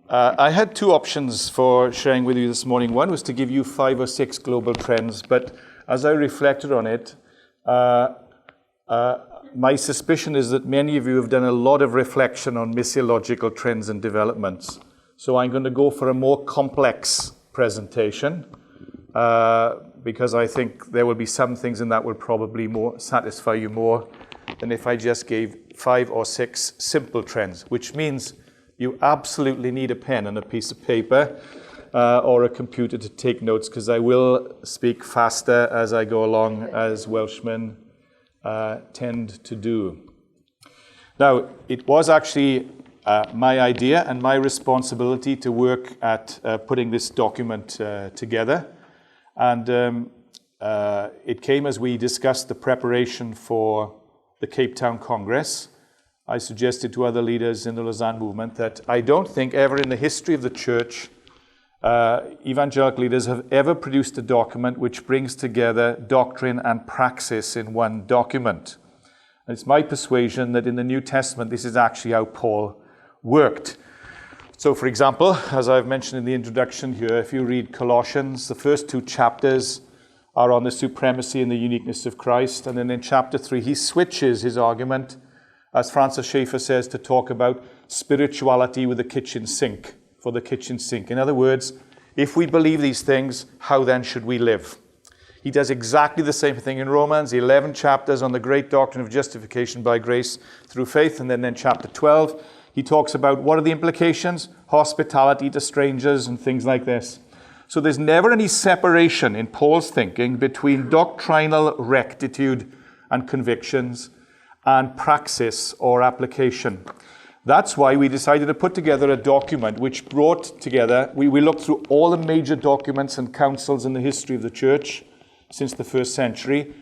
I had two options for sharing with you this morning. One was to give you 5 or 6 global trends, but as I reflected on it, my suspicion is that many of you have done a lot of reflection on missiological trends and developments. So I'm going to go for a more complex presentation because I think there will be some things in that will probably satisfy you more than if I just gave 5 or 6 simple trends, which means you absolutely need a pen and a piece of paper or a computer to take notes, because I will speak faster as I go along, as Welshmen tend to do. Now, it was actually my idea and my responsibility to work at putting this document together. And it came as we discussed the preparation for the Cape Town Congress. I suggested to other leaders in the Lausanne movement that I don't think ever in the history of the church evangelical leaders have ever produced a document which brings together doctrine and praxis in one document. And it's my persuasion that in the New Testament, this is actually how Paul worked. So, for example, as I've mentioned in the introduction here, if you read Colossians, the first 2 chapters are on the supremacy and the uniqueness of Christ. And then in chapter 3, he switches his argument, as Francis Schaeffer says, to talk about spirituality with the kitchen sink, for the kitchen sink. In other words, if we believe these things, how then should we live? He does exactly the same thing in Romans, 11 chapters on the great doctrine of justification by grace through faith. And then in chapter 12, he talks about what are the implications? Hospitality to strangers and things like this. So there's never any separation in Paul's thinking between doctrinal rectitude and convictions and praxis or application. That's why we decided to put together a document which brought together, we looked through all the major documents and councils in the history of the church since the first century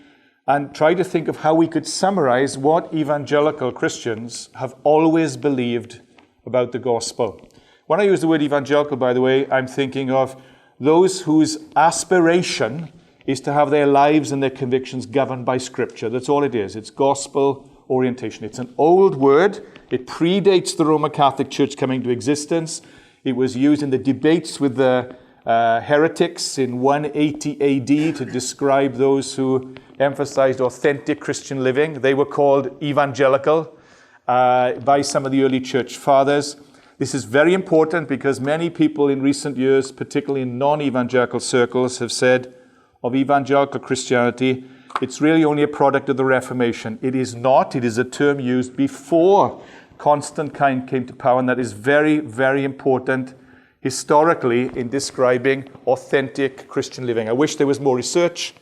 and tried to think of how we could summarize what evangelical Christians have always believed about the gospel. When I use the word evangelical, by the way, I'm thinking of those whose aspiration is to have their lives and their convictions governed by Scripture. That's all it is. It's gospel orientation. It's an old word. It predates the Roman Catholic Church coming to existence. It was used in the debates with the heretics in 180 AD to describe those who emphasized authentic Christian living. They were called evangelical by some of the early church fathers. This is very important because many people in recent years, particularly in non-evangelical circles, have said of evangelical Christianity, it's really only a product of the Reformation. It is not. It is a term used before Constantine came to power, and that is very, very important historically in describing authentic Christian living. I wish there was more research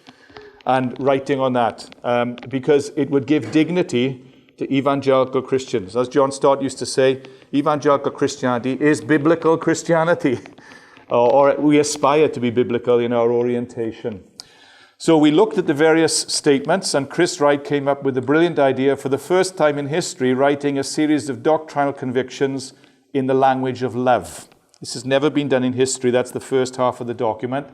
and writing on that because it would give dignity to evangelical Christians. As John Stott used to say, evangelical Christianity is biblical Christianity, or we aspire to be biblical in our orientation. So we looked at the various statements, and Chris Wright came up with a brilliant idea for the first time in history, writing a series of doctrinal convictions in the language of love. This has never been done in history. That's the first half of the document.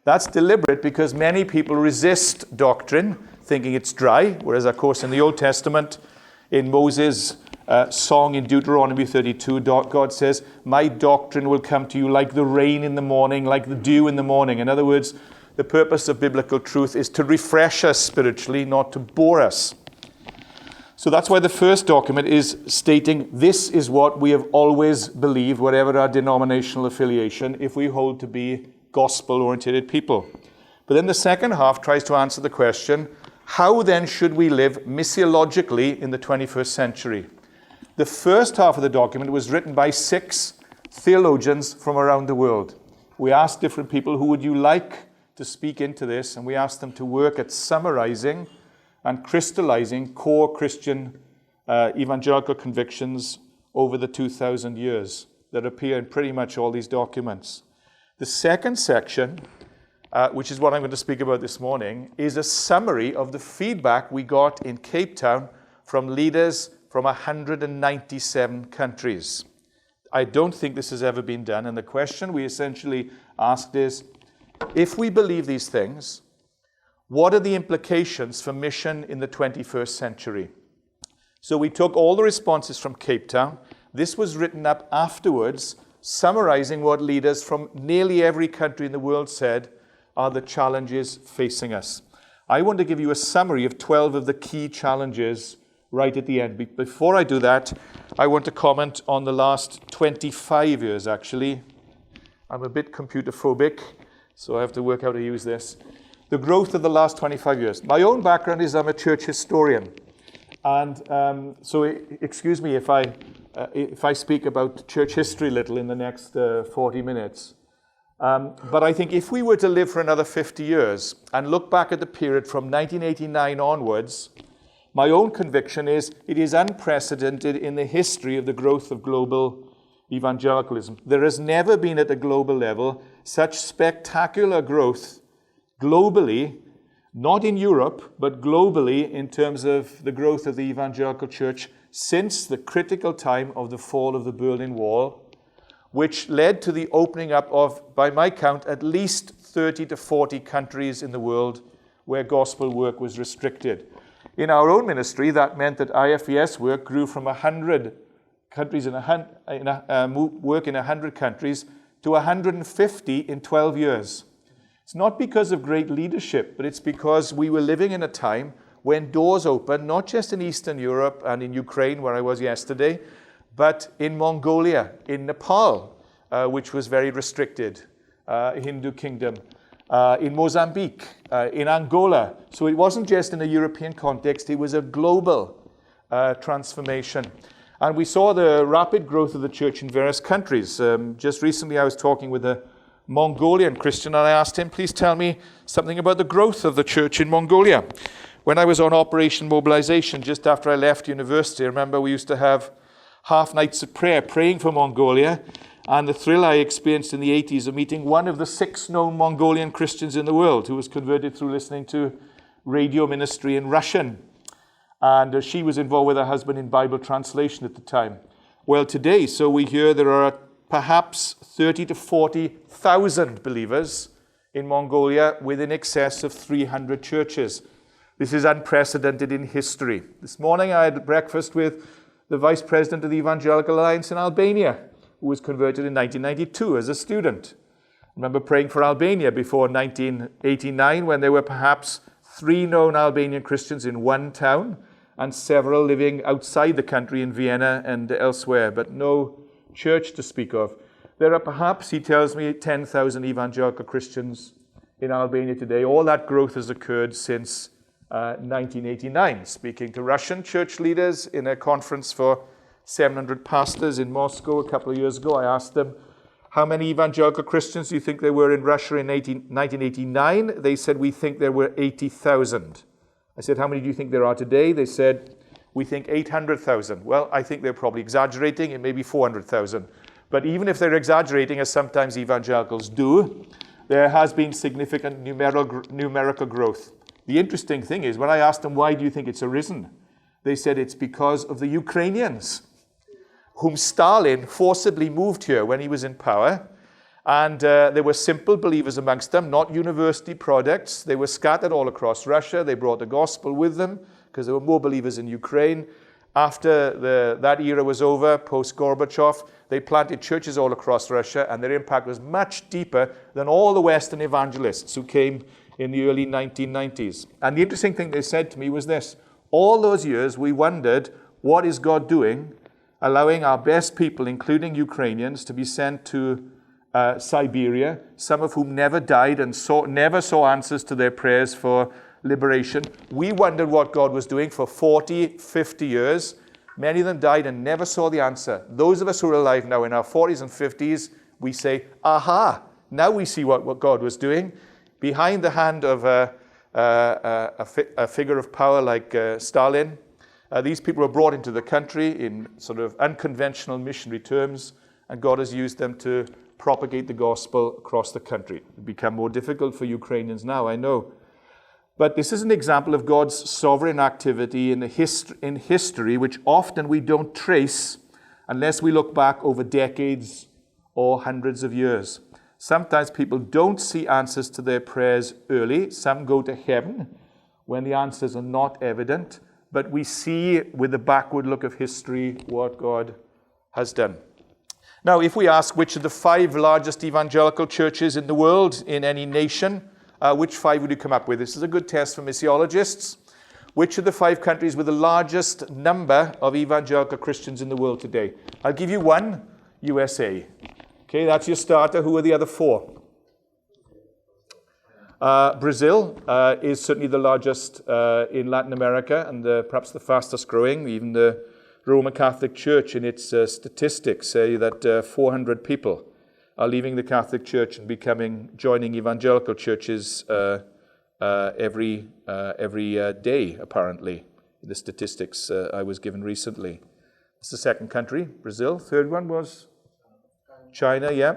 That's deliberate because many people resist doctrine, thinking it's dry, whereas, of course, in the Old Testament, in Moses' song in Deuteronomy 32, God says, "My doctrine will come to you like the rain in the morning, like the dew in the morning." In other words, the purpose of biblical truth is to refresh us spiritually, not to bore us. So that's why the first document is stating this is what we have always believed, whatever our denominational affiliation, if we hold to be gospel-oriented people. But then the second half tries to answer the question, how then should we live missiologically in the 21st century? The first half of the document was written by 6 theologians from around the world. We asked different people, who would you like to speak into this? And we asked them to work at summarizing and crystallizing core Christian evangelical convictions over the 2,000 years that appear in pretty much all these documents. The second section, which is what I'm going to speak about this morning, is a summary of the feedback we got in Cape Town from leaders from 197 countries. I don't think this has ever been done, and the question we essentially asked is, if we believe these things, what are the implications for mission in the 21st century? So we took all the responses from Cape Town. This was written up afterwards summarizing what leaders from nearly every country in the world said are the challenges facing us. I want to give you a summary of 12 of the key challenges right at the end. Before I do that, I want to comment on the last 25 years, actually. I'm a bit computer phobic, so I have to work out how to use this. The growth of the last 25 years. My own background is I'm a church historian. And so excuse me if I speak about church history a little in the next 40 minutes. But I think if we were to live for another 50 years and look back at the period from 1989 onwards, my own conviction is it is unprecedented in the history of the growth of global evangelicalism. There has never been at a global level such spectacular growth globally, not in Europe, but globally in terms of the growth of the evangelical church since the critical time of the fall of the Berlin Wall, which led to the opening up of, by my count, at least 30 to 40 countries in the world where gospel work was restricted. In our own ministry, that meant that IFES work grew from 100 countries work in 100 countries to 150 in 12 years. It's not because of great leadership, but it's because we were living in a time when doors opened, not just in Eastern Europe and in Ukraine, where I was yesterday, but in Mongolia, in Nepal, which was very restricted, Hindu kingdom, in Mozambique, in Angola. So it wasn't just in a European context, it was a global transformation. And we saw the rapid growth of the church in various countries. Just recently I was talking with a Mongolian Christian and I asked him, please tell me something about the growth of the church in Mongolia. When I was on Operation Mobilization, just after I left university, I remember we used to have half nights of prayer, praying for Mongolia, and the thrill I experienced in the 80s of meeting one of the 6 known Mongolian Christians in the world who was converted through listening to radio ministry in Russian. And she was involved with her husband in Bible translation at the time. Well, today, so we hear there are perhaps 30 to 40,000 believers in Mongolia with in excess of 300 churches. This is unprecedented in history. This morning I had breakfast with the vice president of the Evangelical Alliance in Albania, who was converted in 1992 as a student. I remember praying for Albania before 1989, when there were perhaps 3 known Albanian Christians in one town and several living outside the country in Vienna and elsewhere, but no church to speak of. There are perhaps, he tells me, 10,000 evangelical Christians in Albania today. All that growth has occurred since 1989. Speaking to Russian church leaders in a conference for 700 pastors in Moscow a couple of years ago, I asked them, how many evangelical Christians do you think there were in Russia in 1989? They said, we think there were 80,000. I said, how many do you think there are today? They said, we think 800,000. Well, I think they're probably exaggerating. It may be 400,000. But even if they're exaggerating, as sometimes evangelicals do, there has been significant numerical growth. The interesting thing is, when I asked them, why do you think it's arisen? They said it's because of the Ukrainians, whom Stalin forcibly moved here when he was in power. And there were simple believers amongst them, not university products. They were scattered all across Russia. They brought the gospel with them because there were more believers in Ukraine. After that era was over, post-Gorbachev, they planted churches all across Russia, and their impact was much deeper than all the Western evangelists who came in the early 1990s. And the interesting thing they said to me was this: all those years we wondered, what is God doing, allowing our best people, including Ukrainians, to be sent to Siberia, some of whom never died and never saw answers to their prayers for liberation. We wondered what God was doing for 40, 50 years. Many of them died and never saw the answer. Those of us who are alive now in our 40s and 50s, we say, aha, now we see what God was doing. Behind the hand of a figure of power like Stalin, these people were brought into the country in sort of unconventional missionary terms, and God has used them to propagate the gospel across the country. It's become more difficult for Ukrainians now, I know. But this is an example of God's sovereign activity in history, which often we don't trace unless we look back over decades or hundreds of years. Sometimes people don't see answers to their prayers early. Some go to heaven when the answers are not evident. But we see with the backward look of history what God has done. Now, if we ask which of the 5 largest evangelical churches in the world, in any nation, which 5 would you come up with? This is a good test for missiologists. Which of the 5 countries with the largest number of evangelical Christians in the world today? I'll give you one, USA. Okay, that's your starter. Who are the other 4? Brazil is certainly the largest in Latin America and perhaps the fastest growing. Even the Roman Catholic Church in its statistics say that 400 people are leaving the Catholic Church and joining evangelical churches every day, apparently, the statistics I was given recently. It's the second country, Brazil. Third one was China, yeah.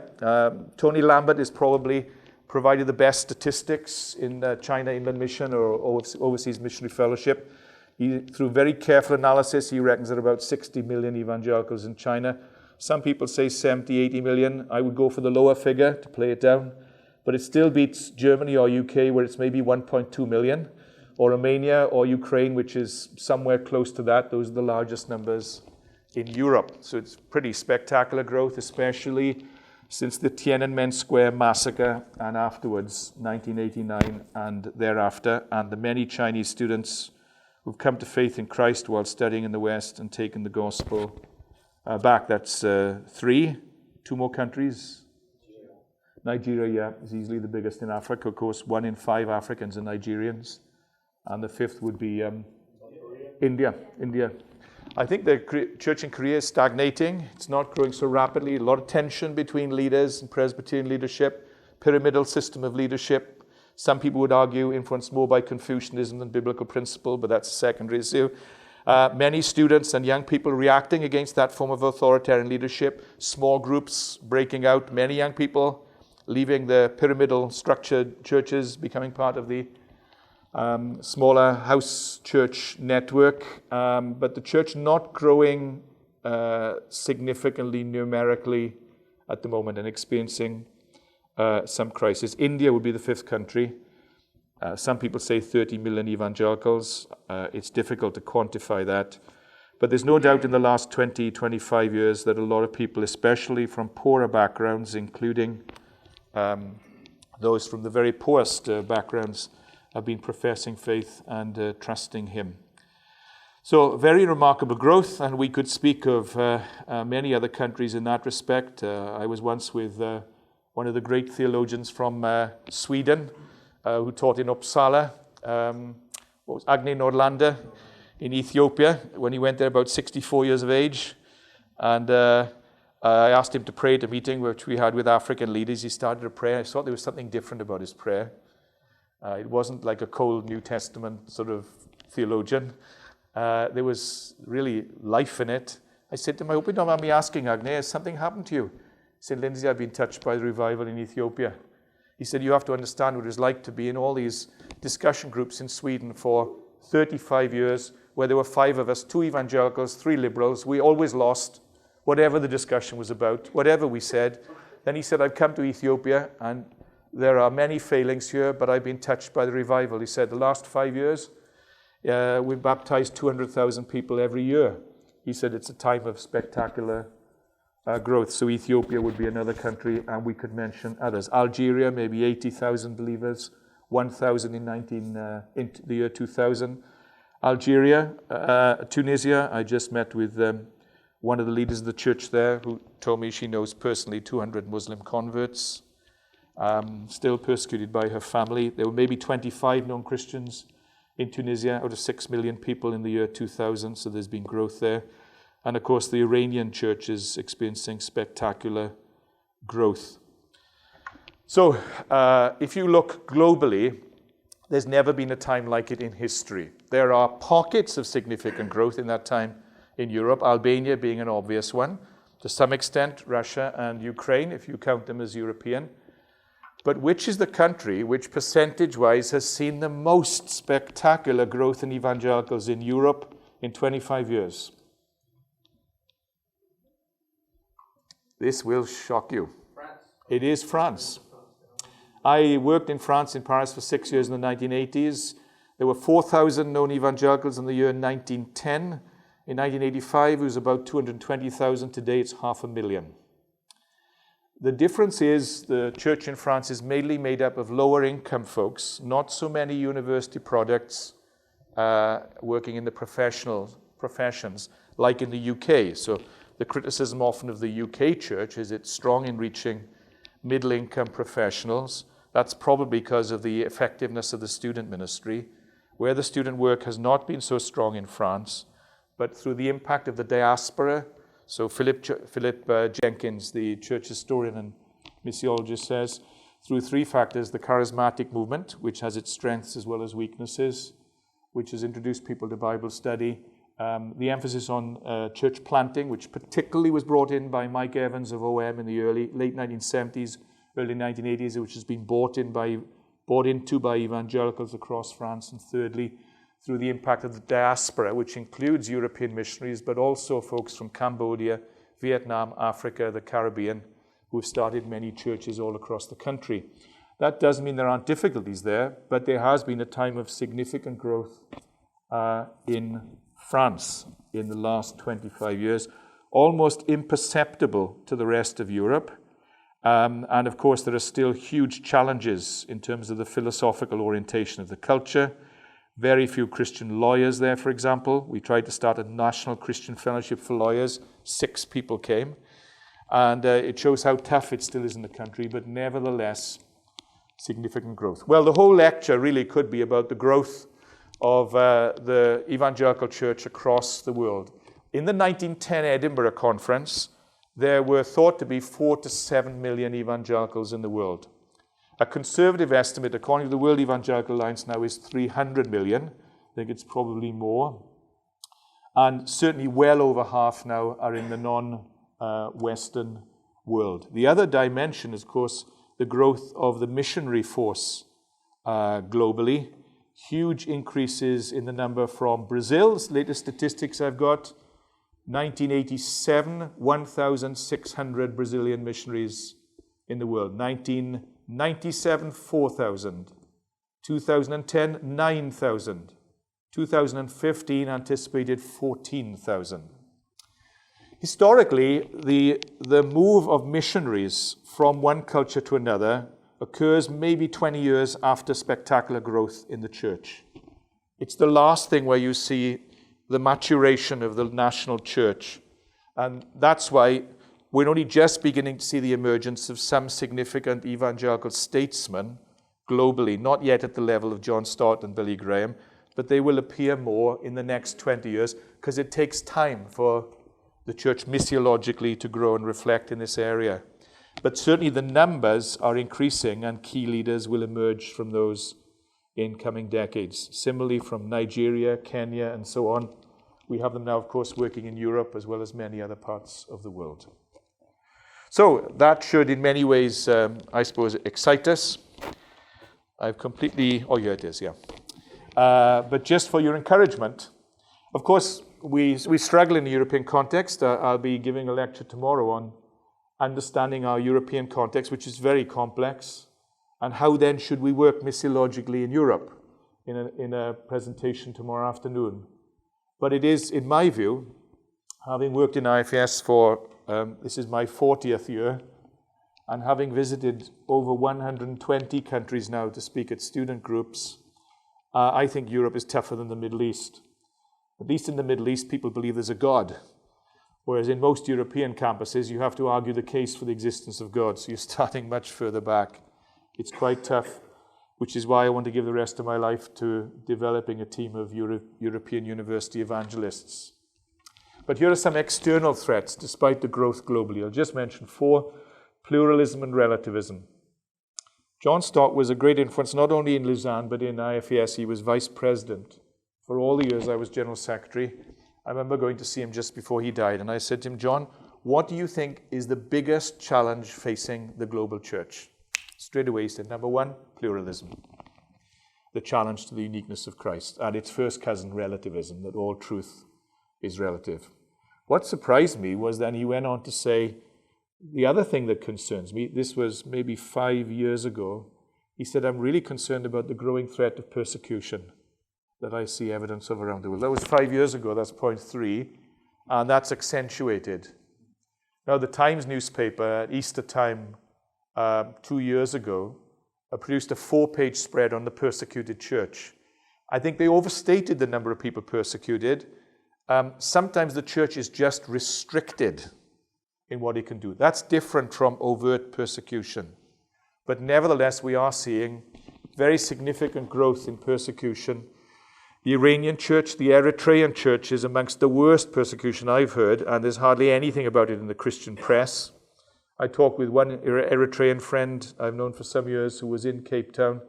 Tony Lambert is probably provided the best statistics in China Inland Mission or Overseas Missionary Fellowship. Through very careful analysis, he reckons there are about 60 million evangelicals in China. Some people say 70, 80 million. I would go for the lower figure to play it down. But it still beats Germany or UK, where it's maybe 1.2 million, or Romania or Ukraine, which is somewhere close to that. Those are the largest numbers in Europe. So it's pretty spectacular growth, especially since the Tiananmen Square massacre and afterwards, 1989 and thereafter, and the many Chinese students who've come to faith in Christ while studying in the West and taken the gospel back. That's 3. 2 more countries. Nigeria, yeah, is easily the biggest in Africa. Of course, 1 in 5 Africans are Nigerians. And the 5th would be India. I think the church in Korea is stagnating. It's not growing so rapidly. A lot of tension between leaders and Presbyterian leadership, pyramidal system of leadership. Some people would argue influenced more by Confucianism than biblical principle, but that's a secondary issue. Many students and young people reacting against that form of authoritarian leadership. Small groups breaking out. Many young people leaving the pyramidal structured churches, becoming part of the smaller house church network, but the church not growing significantly numerically at the moment and experiencing some crisis. India would be the 5th country. Some people say 30 million evangelicals. It's difficult to quantify that. But there's no doubt in the last 20, 25 years that a lot of people, especially from poorer backgrounds, including those from the very poorest backgrounds, have been professing faith and trusting him. So very remarkable growth, and we could speak of many other countries in that respect. I was once with one of the great theologians from Sweden who taught in Uppsala, Agne Nordlander in Ethiopia, when he went there about 64 years of age. And I asked him to pray at a meeting which we had with African leaders. He started a prayer. I thought there was something different about his prayer. It wasn't like a cold New Testament sort of theologian. There was really life in it. I said to him, I hope you don't mind me asking, Agne, has something happened to you? He said, Lindsay, I've been touched by the revival in Ethiopia. He said, you have to understand what it was like to be in all these discussion groups in Sweden for 35 years, where there were 5 of us, 2 evangelicals, 3 liberals. We always lost whatever the discussion was about, whatever we said. Then he said, I've come to Ethiopia, and there are many failings here, but I've been touched by the revival. He said, the last 5 years, we've baptized 200,000 people every year. He said it's a time of spectacular growth. So Ethiopia would be another country, and we could mention others. Algeria, maybe 80,000 believers, 1,000 in the year 2000. Algeria, Tunisia, I just met with one of the leaders of the church there who told me she knows personally 200 Muslim converts, still persecuted by her family. There were maybe 25 non-Christians in Tunisia out of 6 million people in the year 2000, so there's been growth there. And of course, the Iranian church is experiencing spectacular growth. So if you look globally, there's never been a time like it in history. There are pockets of significant growth in that time in Europe, Albania being an obvious one. To some extent, Russia and Ukraine, if you count them as European. But which is the country which percentage-wise has seen the most spectacular growth in evangelicals in Europe in 25 years? This will shock you. France. It is France. I worked in France, in Paris, for 6 years in the 1980s. There were 4,000 known evangelicals in the year 1910. In 1985, it was about 220,000. Today, it's 500,000. The difference is the church in France is mainly made up of lower income folks, not so many university products working in the professions like in the UK. So the criticism often of the UK church is it's strong in reaching middle income professionals. That's probably because of the effectiveness of the student ministry, where the student work has not been so strong in France, but through the impact of the diaspora. So Philip Jenkins, the church historian and missiologist, says, through three factors: the charismatic movement, which has its strengths as well as weaknesses, which has introduced people to Bible study, the emphasis on church planting, which particularly was brought in by Mike Evans of OM in the late 1970s, early 1980s, which has been bought into by evangelicals across France, and thirdly, through the impact of the diaspora, which includes European missionaries, but also folks from Cambodia, Vietnam, Africa, the Caribbean, who have started many churches all across the country. That doesn't mean there aren't difficulties there, but there has been a time of significant growth in France in the last 25 years, almost imperceptible to the rest of Europe. And of course, there are still huge challenges in terms of the philosophical orientation of the culture. Very few Christian lawyers there, for example. We tried to start a national Christian fellowship for lawyers. 6 people came. And it shows how tough it still is in the country, but nevertheless, significant growth. Well, the whole lecture really could be about the growth of the evangelical church across the world. In the 1910 Edinburgh Conference, there were thought to be 4 to 7 million evangelicals in the world. A conservative estimate, according to the World Evangelical Alliance now, is 300 million. I think it's probably more. And certainly well over half now are in the non-Western world. The other dimension is, of course, the growth of the missionary force globally. Huge increases in the number from Brazil's latest statistics I've got. 1987, 1,600 Brazilian missionaries in the world. 1997, 4,000. 2010, 9,000. 2015, anticipated 14,000. Historically, the move of missionaries from one culture to another occurs maybe 20 years after spectacular growth in the church. It's the last thing where you see the maturation of the national church. And that's why we're only just beginning to see the emergence of some significant evangelical statesmen globally, not yet at the level of John Stott and Billy Graham, but they will appear more in the next 20 years because it takes time for the church missiologically to grow and reflect in this area. But certainly the numbers are increasing and key leaders will emerge from those in coming decades. Similarly from Nigeria, Kenya, and so on. We have them now, of course, working in Europe as well as many other parts of the world. So that should in many ways, I suppose, excite us. I've completely, oh yeah, it is, yeah. But just for your encouragement, of course, we struggle in the European context. I'll be giving a lecture tomorrow on understanding our European context, which is very complex, and how then should we work missiologically in Europe in a presentation tomorrow afternoon. But it is, in my view, having worked in IFS for, this is my 40th year, and having visited over 120 countries now to speak at student groups, I think Europe is tougher than the Middle East. At least in the Middle East, people believe there's a God. Whereas in most European campuses, you have to argue the case for the existence of God. So you're starting much further back. It's quite tough, which is why I want to give the rest of my life to developing a team of European university evangelists. But here are some external threats, despite the growth globally. I'll just mention 4: pluralism and relativism. John Stott was a great influence, not only in Lausanne, but in IFES. He was vice president. For all the years I was general secretary, I remember going to see him just before he died, and I said to him, John, what do you think is the biggest challenge facing the global church? Straight away he said, number 1, pluralism. The challenge to the uniqueness of Christ, and its first cousin, relativism, that all truth is relative. What surprised me was then he went on to say, the other thing that concerns me, this was maybe 5 years ago, he said, I'm really concerned about the growing threat of persecution that I see evidence of around the world. That was 5 years ago, that's point 3, and that's accentuated Now, the Times newspaper at Easter time 2 years ago produced a 4-page spread on the persecuted church. I think they overstated the number of people persecuted. Sometimes the church is just restricted in what it can do. That's different from overt persecution. But nevertheless, we are seeing very significant growth in persecution. The Iranian church, the Eritrean church is amongst the worst persecution I've heard, and there's hardly anything about it in the Christian press. I talked with one Eritrean friend I've known for some years who was in Cape Town,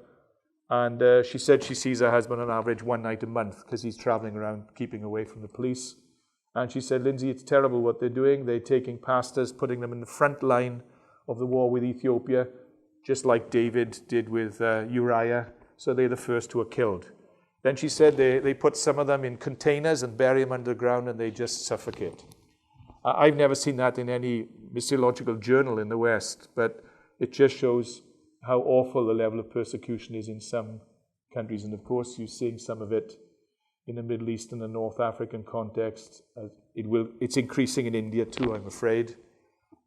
and she said she sees her husband on average one night a month because he's traveling around keeping away from the police. And she said, Lindsay, it's terrible what they're doing. They're taking pastors, putting them in the front line of the war with Ethiopia, just like David did with Uriah. So they're the first who are killed. Then she said they put some of them in containers and bury them underground and they just suffocate. I've never seen that in any missiological journal in the West, but it just shows how awful the level of persecution is in some countries. And of course, you're seeing some of it in the Middle East and the North African context. It's increasing in India too, I'm afraid.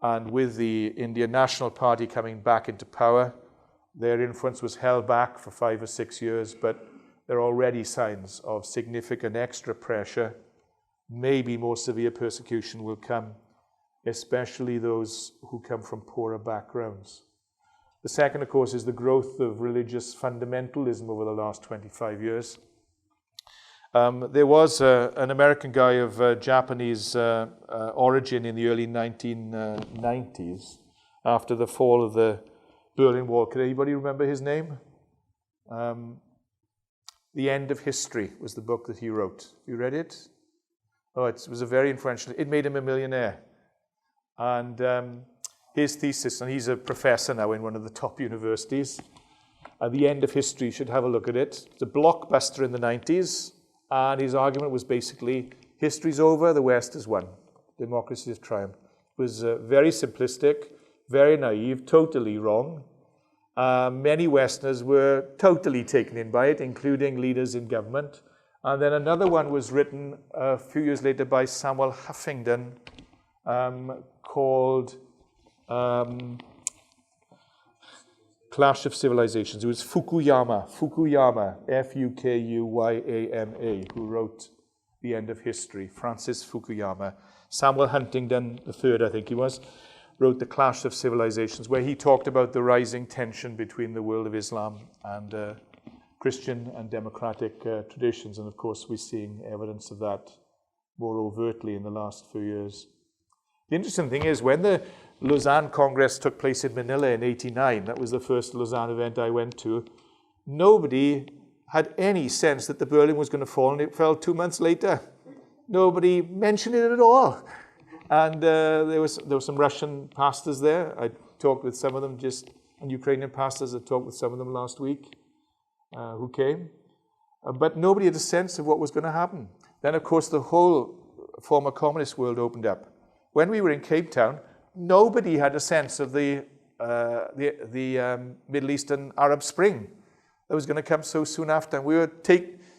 And with the Indian National Party coming back into power, their influence was held back for 5 or 6 years, but there are already signs of significant extra pressure. Maybe more severe persecution will come, especially those who come from poorer backgrounds. The second, of course, is the growth of religious fundamentalism over the last 25 years. There was an American guy of Japanese origin in the early 1990s, after the fall of the Berlin Wall. Can anybody remember his name? The End of History was the book that he wrote. You read it? Oh, it was a very influential. It made him a millionaire. And his thesis, and he's a professor now in one of the top universities, The End of History, you should have a look at it. It's a blockbuster in the 90s, and his argument was basically, history's over, the West has won. Democracy has triumphed. It was very simplistic, very naive, totally wrong. Many Westerners were totally taken in by it, including leaders in government. And then another one was written a few years later by Samuel Huffington, called Clash of Civilizations. It was Fukuyama, Fukuyama, who wrote The End of History, Francis Fukuyama. Samuel Huntington III, I think he was, wrote The Clash of Civilizations, where he talked about the rising tension between the world of Islam and Christian and democratic traditions. And of course, we're seeing evidence of that more overtly in the last few years. The interesting thing is, when the Lausanne Congress took place in Manila in '89, that was the first Lausanne event I went to, nobody had any sense that the Berlin was going to fall, and it fell 2 months later. Nobody mentioned it at all. And there were some Russian pastors there. I talked with some of them, and Ukrainian pastors. I talked with some of them last week who came. But nobody had a sense of what was going to happen. Then, of course, the whole former communist world opened up. When we were in Cape Town, nobody had a sense of the Middle Eastern Arab Spring that was going to come so soon after. And we were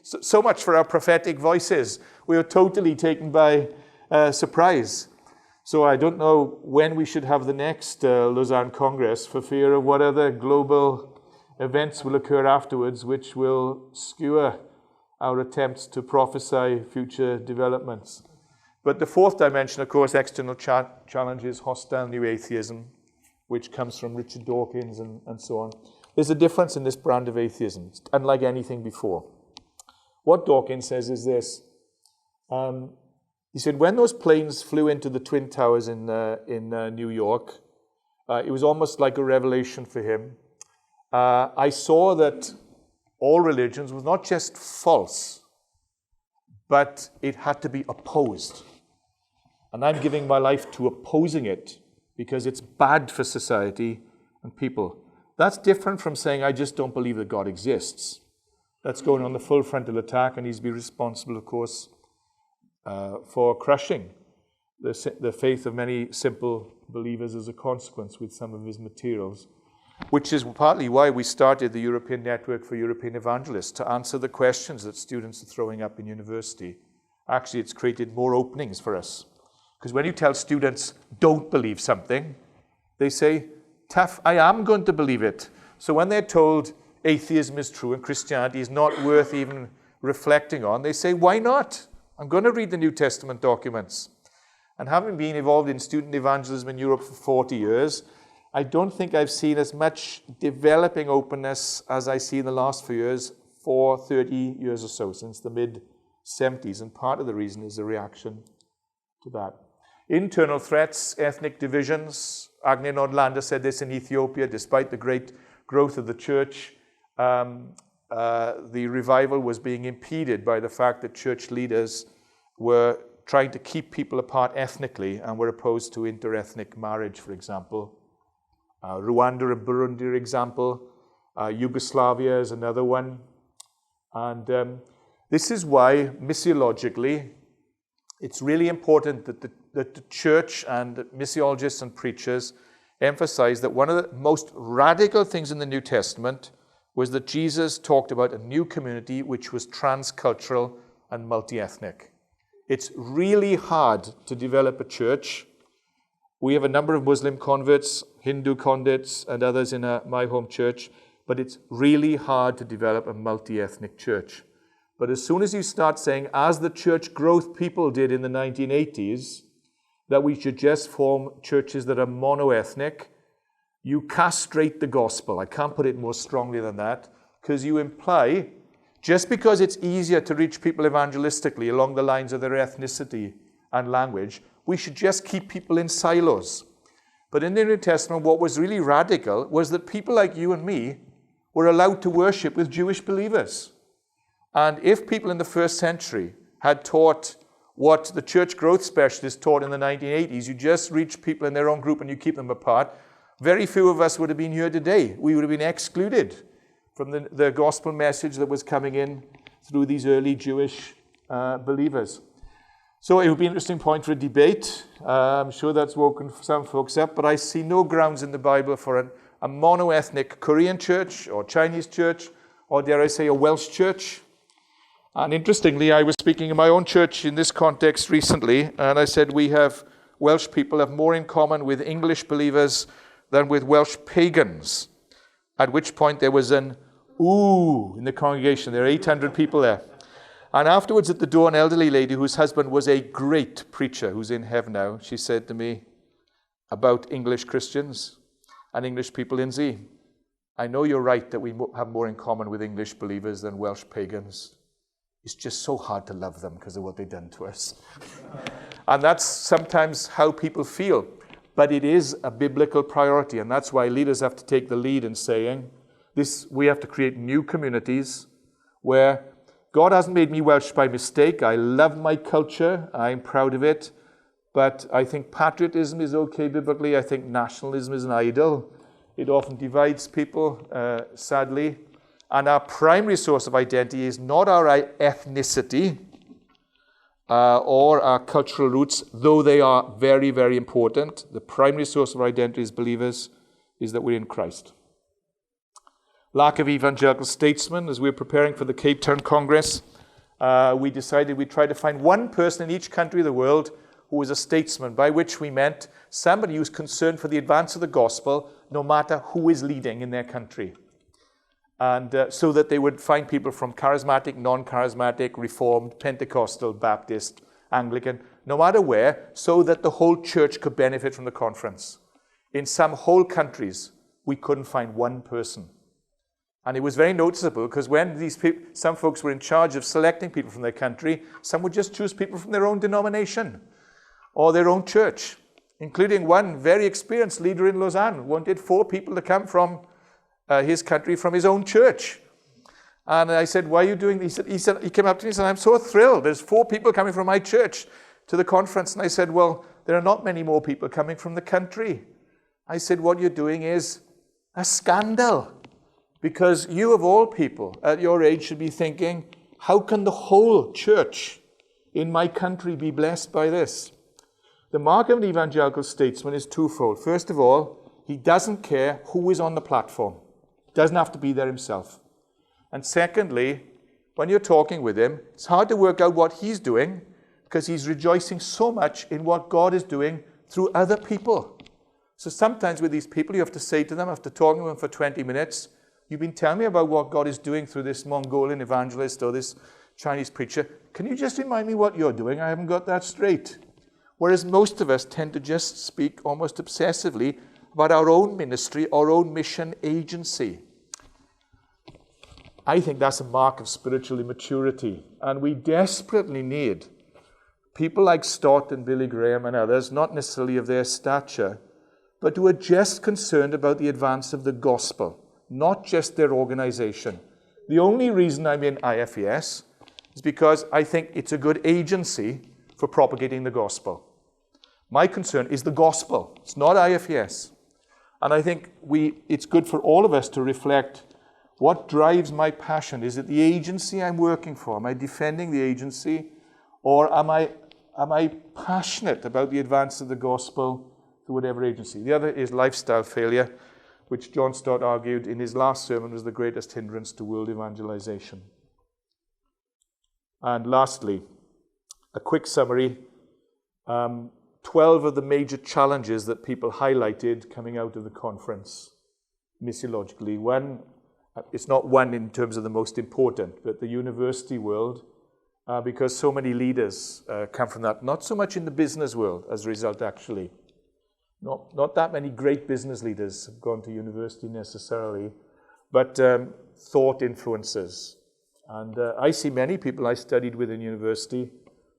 so much for our prophetic voices. We were totally taken by surprise. So I don't know when we should have the next Lausanne Congress, for fear of what other global events will occur afterwards, which will skewer our attempts to prophesy future developments. But the fourth dimension, of course, external challenges, hostile new atheism, which comes from Richard Dawkins and so on. There's a difference in this brand of atheism, unlike anything before. What Dawkins says is this. He said, when those planes flew into the Twin Towers in New York, it was almost like a revelation for him. I saw that all religions was not just false, but it had to be opposed. And I'm giving my life to opposing it because it's bad for society and people. That's different from saying, I just don't believe that God exists. That's going on the full frontal attack, and he's be responsible, of course, for crushing the faith of many simple believers as a consequence with some of his materials, which is partly why we started the European Network for European Evangelists, to answer the questions that students are throwing up in university. Actually, it's created more openings for us, Because when you tell students, don't believe something, they say, tough, I am going to believe it. So when they're told atheism is true and Christianity is not worth even reflecting on, they say, why not? I'm going to read the New Testament documents. And having been involved in student evangelism in Europe for 40 years, I don't think I've seen as much developing openness as I see in the last few years for 30 years or so, since the mid-70s. And part of the reason is a reaction to that. Internal threats, ethnic divisions. Agne Nordlander said this in Ethiopia. Despite the great growth of the church, the revival was being impeded by the fact that church leaders were trying to keep people apart ethnically and were opposed to interethnic marriage, for example. Rwanda and Burundi, example. Yugoslavia is another one. And this is why, missiologically, it's really important that the church and missiologists and preachers emphasize that one of the most radical things in the New Testament was that Jesus talked about a new community which was transcultural and multi-ethnic. It's really hard to develop a church. We have a number of Muslim converts, Hindu converts, and others in my home church, but it's really hard to develop a multi-ethnic church. But as soon as you start saying, as the church growth people did in the 1980s, that we should just form churches that are mono-ethnic, you castrate the gospel. I can't put it more strongly than that, because you imply, just because it's easier to reach people evangelistically along the lines of their ethnicity and language, we should just keep people in silos. But in the New Testament, what was really radical was that people like you and me were allowed to worship with Jewish believers. And if people in the first century had taught what the church growth specialists taught in the 1980s, you just reach people in their own group and you keep them apart, very few of us would have been here today. We would have been excluded from the gospel message that was coming in through these early Jewish believers. So it would be an interesting point for a debate. I'm sure that's woken some folks up, but I see no grounds in the Bible for a mono-ethnic Korean church or Chinese church, or dare I say a Welsh church. And interestingly, I was speaking in my own church in this context recently, and I said Welsh people have more in common with English believers than with Welsh pagans. At which point there was an ooh in the congregation. There are 800 people there. And afterwards at the door, an elderly lady whose husband was a great preacher, who's in heaven now, she said to me about English Christians and English people, Lindsay, I know you're right that we have more in common with English believers than Welsh pagans. It's just so hard to love them because of what they've done to us. And that's sometimes how people feel. But it is a biblical priority, and that's why leaders have to take the lead in saying, we have to create new communities where God hasn't made me Welsh by mistake. I love my culture. I'm proud of it. But I think patriotism is okay biblically. I think nationalism is an idol. It often divides people, sadly. And our primary source of identity is not our ethnicity or our cultural roots, though they are very, very important. The primary source of our identity as believers is that we're in Christ. Lack of evangelical statesmen. As we were preparing for the Cape Town Congress, we decided we'd try to find one person in each country of the world who was a statesman, by which we meant somebody who's concerned for the advance of the gospel, no matter who is leading in their country. And so that they would find people from charismatic, non-charismatic, Reformed, Pentecostal, Baptist, Anglican, no matter where, so that the whole church could benefit from the conference. In some whole countries, we couldn't find one person. And it was very noticeable because when some folks were in charge of selecting people from their country, some would just choose people from their own denomination or their own church, including one very experienced leader in Lausanne wanted 4 people to come from his country, from his own church. And I said, why are you doing this? He came up to me and said, I'm so thrilled. There's 4 people coming from my church to the conference. And I said, well, there are not many more people coming from the country. I said, what you're doing is a scandal. Because you, of all people, at your age, should be thinking, how can the whole church in my country be blessed by this? The mark of an evangelical statesman is twofold. First of all, he doesn't care who is on the platform. Doesn't have to be there himself. And secondly, when you're talking with him, it's hard to work out what he's doing, because he's rejoicing so much in what God is doing through other people. So sometimes with these people, you have to say to them, after talking to them for 20 minutes, you've been telling me about what God is doing through this Mongolian evangelist or this Chinese preacher. Can you just remind me what you're doing? I haven't got that straight. Whereas most of us tend to just speak almost obsessively about our own ministry, our own mission agency. I think that's a mark of spiritual immaturity. And we desperately need people like Stott and Billy Graham and others, not necessarily of their stature, but who are just concerned about the advance of the gospel, not just their organization. The only reason I'm in IFES is because I think it's a good agency for propagating the gospel. My concern is the gospel. It's not IFES. And I think it's good for all of us to reflect what drives my passion. Is it the agency I'm working for? Am I defending the agency? Or am I passionate about the advance of the gospel through whatever agency? The other is lifestyle failure, which John Stott argued in his last sermon was the greatest hindrance to world evangelization. And lastly, a quick summary. 12 of the major challenges that people highlighted coming out of the conference, missiologically. One, it's not one in terms of the most important, but the university world, because so many leaders come from that. Not so much in the business world as a result, actually. Not that many great business leaders have gone to university necessarily, but thought influencers. And I see many people I studied with in university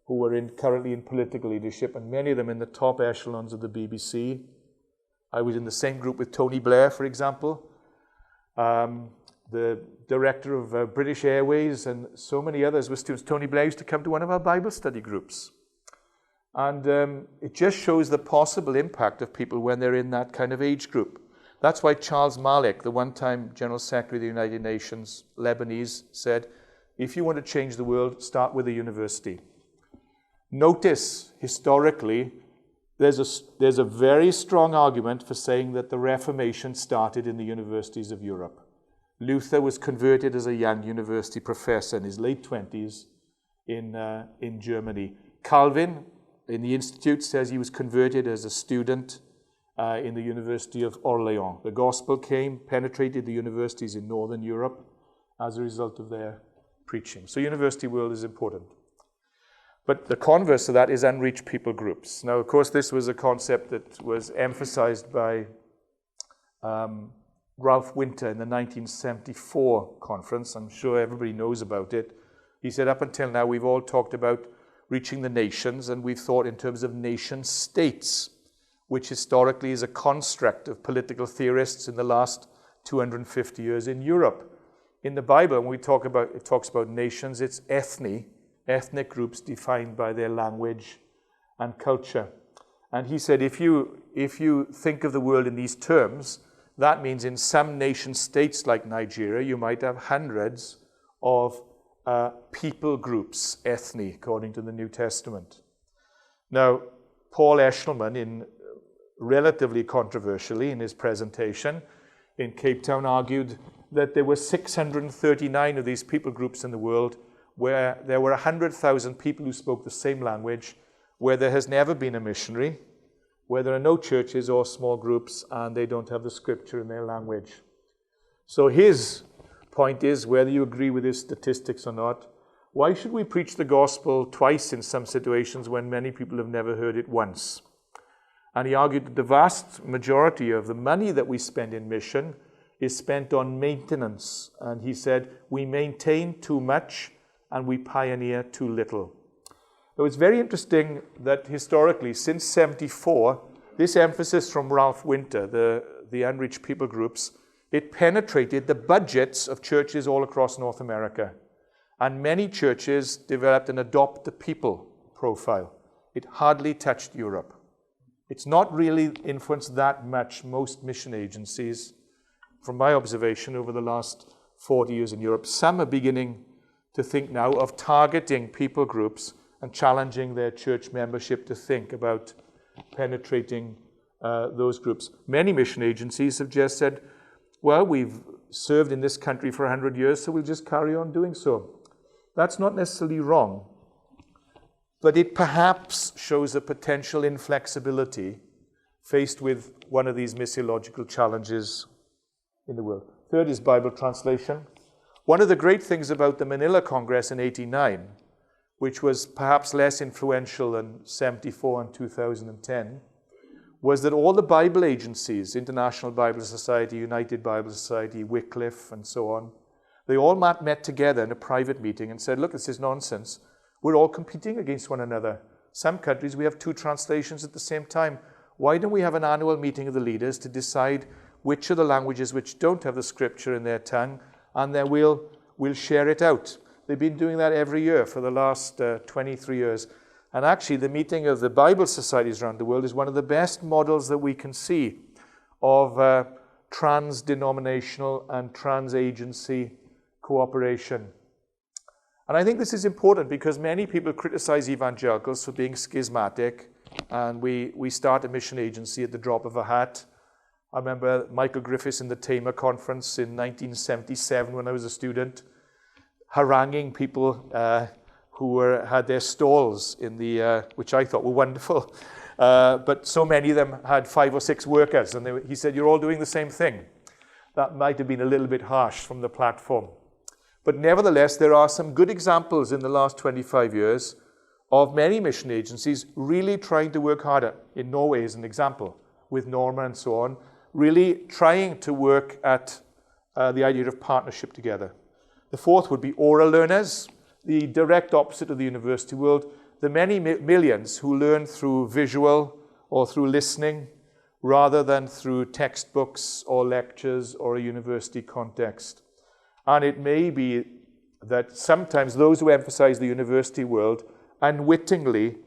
who were currently in political leadership, and many of them in the top echelons of the BBC. I was in the same group with Tony Blair, for example, the director of British Airways, and so many others were students. Tony Blair used to come to one of our Bible study groups. And it just shows the possible impact of people when they're in that kind of age group. That's why Charles Malik, the one-time General Secretary of the United Nations, Lebanese, said, if you want to change the world, start with a university. Notice, historically, there's a very strong argument for saying that the Reformation started in the universities of Europe. Luther was converted as a young university professor in his late 20s in Germany. Calvin, in the Institute, says he was converted as a student in the University of Orleans. The gospel penetrated the universities in Northern Europe as a result of their preaching. So university world is important. But the converse of that is unreached people groups. Now, of course, this was a concept that was emphasized by Ralph Winter in the 1974 conference. I'm sure everybody knows about it. He said, up until now, we've all talked about reaching the nations, and we've thought in terms of nation states, which historically is a construct of political theorists in the last 250 years in Europe. In the Bible, when it talks about nations, it's ethnic groups defined by their language and culture. And he said, if you think of the world in these terms, that means in some nation states like Nigeria, you might have hundreds of people groups, ethne, according to the New Testament. Now, Paul Eshelman, relatively controversially in his presentation in Cape Town, argued that there were 639 of these people groups in the world, where there were 100,000 people who spoke the same language, where there has never been a missionary, where there are no churches or small groups, and they don't have the scripture in their language. So his point is, whether you agree with his statistics or not, why should we preach the gospel twice in some situations when many people have never heard it once? And he argued that the vast majority of the money that we spend in mission is spent on maintenance. And he said, we maintain too much and we pioneer too little. So it's very interesting that historically, since 74, this emphasis from Ralph Winter, the unreached people groups, it penetrated the budgets of churches all across North America. And many churches developed an adopt the people profile. It hardly touched Europe. It's not really influenced that much most mission agencies. From my observation over the last 40 years in Europe, some are beginning to think now of targeting people groups and challenging their church membership to think about penetrating those groups. Many mission agencies have just said, well, we've served in this country for 100 years, so we'll just carry on doing so. That's not necessarily wrong. but it perhaps shows a potential inflexibility faced with one of these missiological challenges in the world. Third is Bible translation. One of the great things about the Manila Congress in 1989, which was perhaps less influential than 74 and 2010, was that all the Bible agencies, International Bible Society, United Bible Society, Wycliffe, and so on, they all met together in a private meeting and said, look, this is nonsense. We're all competing against one another. Some countries, we have 2 translations at the same time. Why don't we have an annual meeting of the leaders to decide which are the languages which don't have the scripture in their tongue, and then we'll share it out. They've been doing that every year for the last 23 years. And actually, the meeting of the Bible societies around the world is one of the best models that we can see of trans-denominational and trans-agency cooperation. And I think this is important because many people criticize evangelicals for being schismatic, and we start a mission agency at the drop of a hat. I remember Michael Griffiths in the Tamer Conference in 1977 when I was a student, haranguing people who had their stalls in the, which I thought were wonderful. But so many of them had 5 or 6 workers, and he said, you're all doing the same thing. That might have been a little bit harsh from the platform. But nevertheless, there are some good examples in the last 25 years of many mission agencies really trying to work harder. In Norway is an example, with Norma and so on, really trying to work at the idea of partnership together. The fourth would be oral learners, the direct opposite of the university world. The many millions who learn through visual or through listening rather than through textbooks or lectures or a university context. And it may be that sometimes those who emphasize the university world unwittingly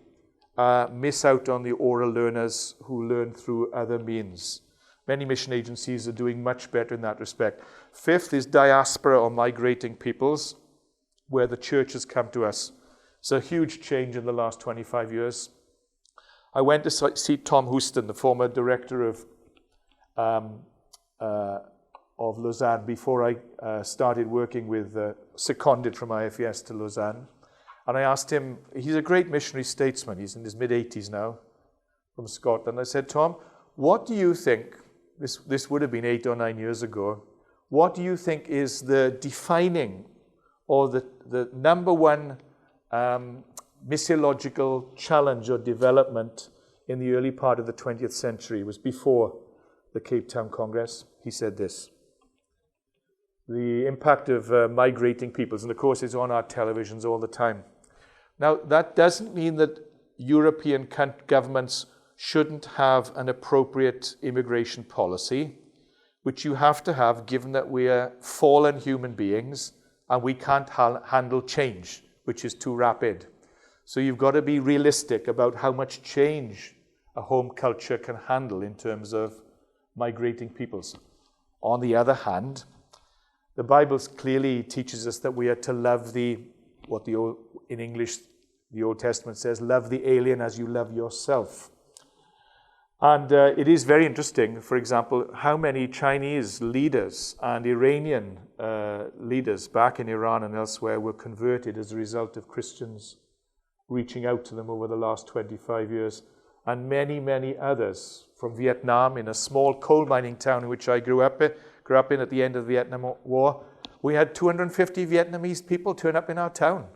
miss out on the oral learners who learn through other means. Many mission agencies are doing much better in that respect. Fifth is diaspora or migrating peoples, where the church has come to us. It's a huge change in the last 25 years. I went to see Tom Houston, the former director of Lausanne, before I started working with, seconded from IFES to Lausanne. And I asked him, he's a great missionary statesman, he's in his mid-80s now, from Scotland. I said, Tom, what do you think, this would have been 8 or 9 years ago, what do you think is the defining or the number one missiological challenge or development in the early part of the 20th century? It was before the Cape Town Congress. He said this: the impact of migrating peoples, and of course it's on our televisions all the time. Now, that doesn't mean that European governments shouldn't have an appropriate immigration policy, which you have to have given that we are fallen human beings and we can't handle change, which is too rapid. So you've got to be realistic about how much change a home culture can handle in terms of migrating peoples. On the other hand, the Bible clearly teaches us that we are to love in English, the Old Testament says, love the alien as you love yourself. And it is very interesting, for example, how many Chinese leaders and Iranian leaders back in Iran and elsewhere were converted as a result of Christians reaching out to them over the last 25 years. And many, many others from Vietnam, in a small coal mining town in which I grew up in at the end of the Vietnam War. We had 250 Vietnamese people turn up in our town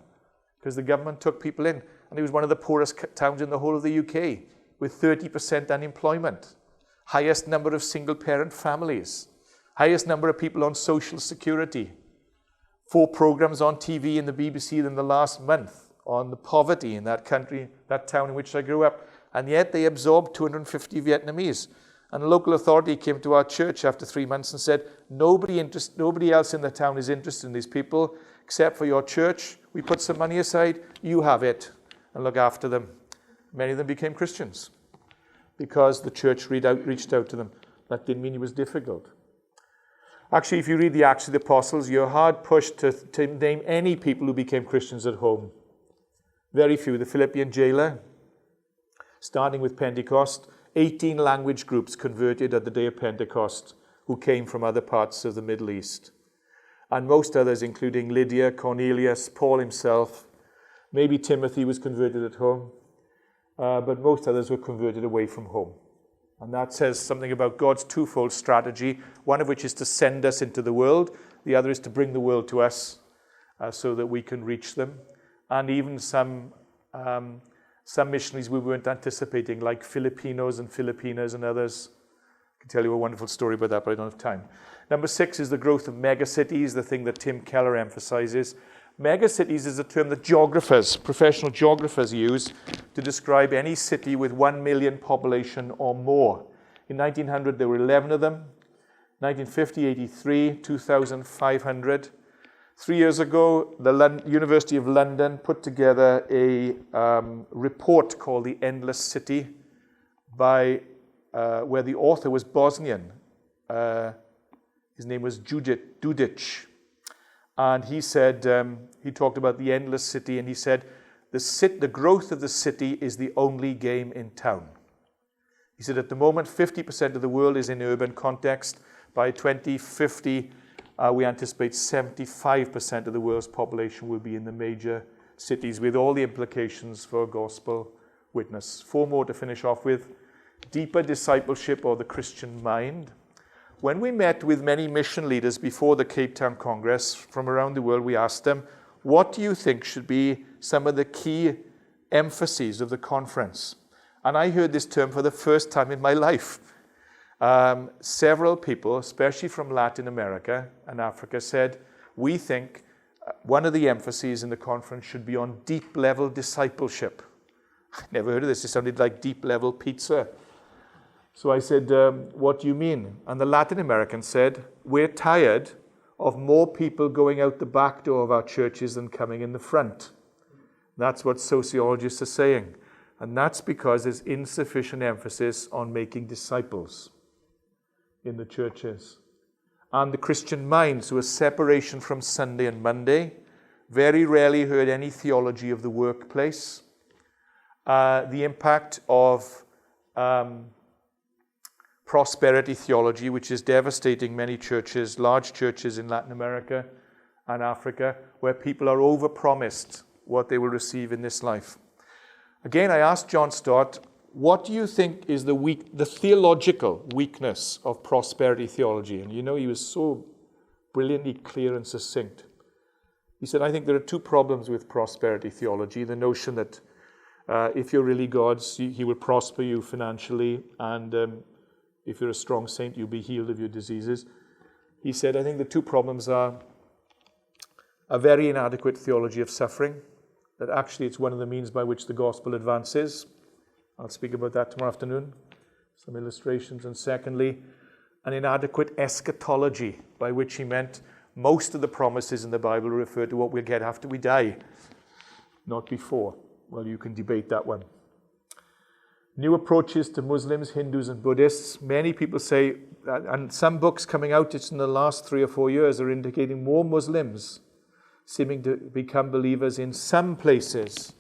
because the government took people in. And it was one of the poorest towns in the whole of the UK, with 30% unemployment, highest number of single-parent families, highest number of people on social security, 4 programs on TV in the BBC in the last month on the poverty in that country, that town in which I grew up. And yet they absorbed 250 Vietnamese. And a local authority came to our church after 3 months and said, nobody else in the town is interested in these people except for your church. We put some money aside, you have it, and look after them. Many of them became Christians because the church reached out to them. That didn't mean it was difficult. Actually, if you read the Acts of the Apostles, you're hard pushed to name any people who became Christians at home. Very few. The Philippian jailer, starting with Pentecost, 18 language groups converted at the day of Pentecost who came from other parts of the Middle East. And most others, including Lydia, Cornelius, Paul himself, Maybe Timothy was converted at home, but most others were converted away from home. And that says something about God's twofold strategy, one of which is to send us into the world, the other is to bring the world to us so that we can reach them. And even some missionaries we weren't anticipating, like Filipinos and Filipinas and others. I can tell you a wonderful story about that, but I don't have time. Number 6 is the growth of megacities, the thing that Tim Keller emphasizes. Megacities is a term that geographers, professional geographers use to describe any city with 1 million population or more. In 1900, there were 11 of them. 1950, 83, 2,500. 3 years ago, the University of London put together a report called The Endless City where the author was Bosnian. His name was Dudic. And he said, he talked about the endless city, and he said, the growth of the city is the only game in town. He said, at the moment, 50% of the world is in urban context. By 2050, we anticipate 75% of the world's population will be in the major cities, with all the implications for gospel witness. 4 more to finish off with. Deeper discipleship, or the Christian mind. When we met with many mission leaders before the Cape Town Congress from around the world, we asked them, what do you think should be some of the key emphases of the conference? And I heard this term for the first time in my life. Several people, especially from Latin America and Africa, said, we think one of the emphases in the conference should be on deep-level discipleship. I never heard of this. It sounded like deep-level pizza. So I said, what do you mean? And the Latin American said, we're tired of more people going out the back door of our churches than coming in the front. That's what sociologists are saying. And that's because there's insufficient emphasis on making disciples in the churches. And the Christian mind, so a separation from Sunday and Monday, very rarely heard any theology of the workplace. The impact of prosperity theology, which is devastating many churches, large churches in Latin America and Africa, where people are overpromised what they will receive in this life. Again, I asked John Stott, what do you think is the theological weakness of prosperity theology? And you know, he was so brilliantly clear and succinct. He said, I think there are 2 problems with prosperity theology. The notion that if you're really God's, he will prosper you financially, and if you're a strong saint, you'll be healed of your diseases. He said, I think the 2 problems are a very inadequate theology of suffering, that actually it's one of the means by which the gospel advances. I'll speak about that tomorrow afternoon, some illustrations. And secondly, an inadequate eschatology, by which he meant most of the promises in the Bible refer to what we'll get after we die, not before. Well, you can debate that one. New approaches to Muslims, Hindus, and Buddhists. Many people say, and some books coming out just in the last 3 or 4 years are indicating more Muslims seeming to become believers in some places,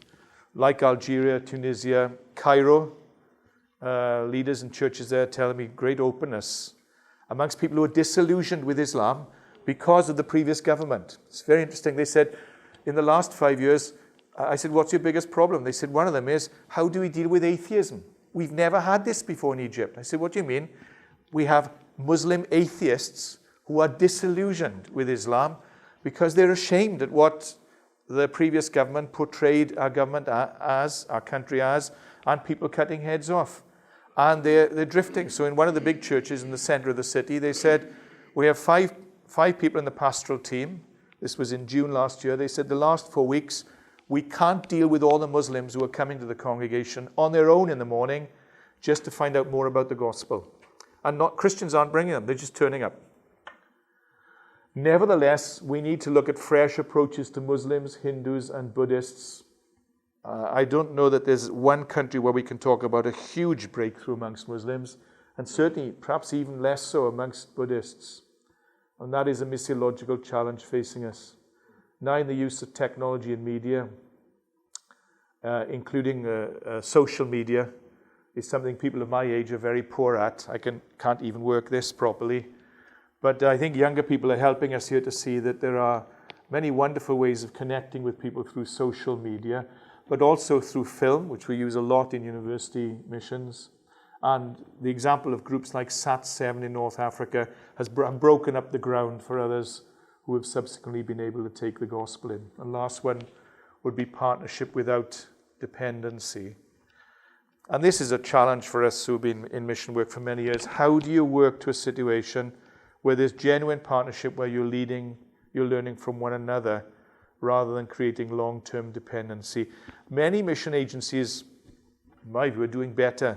like Algeria, Tunisia, Cairo. Leaders in churches there telling me great openness amongst people who are disillusioned with Islam because of the previous government. It's very interesting. They said, in the last 5 years, I said, what's your biggest problem? They said, one of them is, how do we deal with atheism? We've never had this before in Egypt. I said, what do you mean? We have Muslim atheists who are disillusioned with Islam because they're ashamed at what the previous government portrayed our government as, our country as, and people cutting heads off. And they're drifting. So in one of the big churches in the center of the city, they said, we have five people in the pastoral team. This was in June last year. They said, the last 4 weeks, we can't deal with all the Muslims who are coming to the congregation on their own in the morning just to find out more about the gospel. And Christians aren't bringing them, they're just turning up. Nevertheless, we need to look at fresh approaches to Muslims, Hindus, and Buddhists. I don't know that there's one country where we can talk about a huge breakthrough amongst Muslims, and certainly, perhaps even less so amongst Buddhists. And that is a missiological challenge facing us. Now, in the use of technology and media, including social media, is something people of my age are very poor at. I can't even work this properly. But I think younger people are helping us here to see that there are many wonderful ways of connecting with people through social media, but also through film, which we use a lot in university missions. And the example of groups like SAT7 in North Africa has broken up the ground for others who have subsequently been able to take the gospel in. And last one would be partnership without dependency. And this is a challenge for us who've been in mission work for many years. How do you work to a situation where there's genuine partnership, where you're learning from one another, rather than creating long-term dependency? Many mission agencies, in my view, are doing better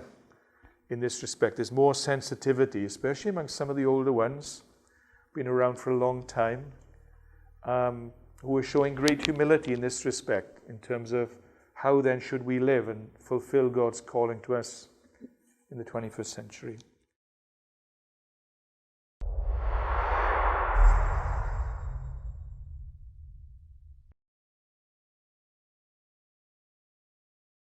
in this respect. There's more sensitivity, especially among some of the older ones, been around for a long time, who are showing great humility in this respect, in terms of how then should we live and fulfill God's calling to us in the 21st century.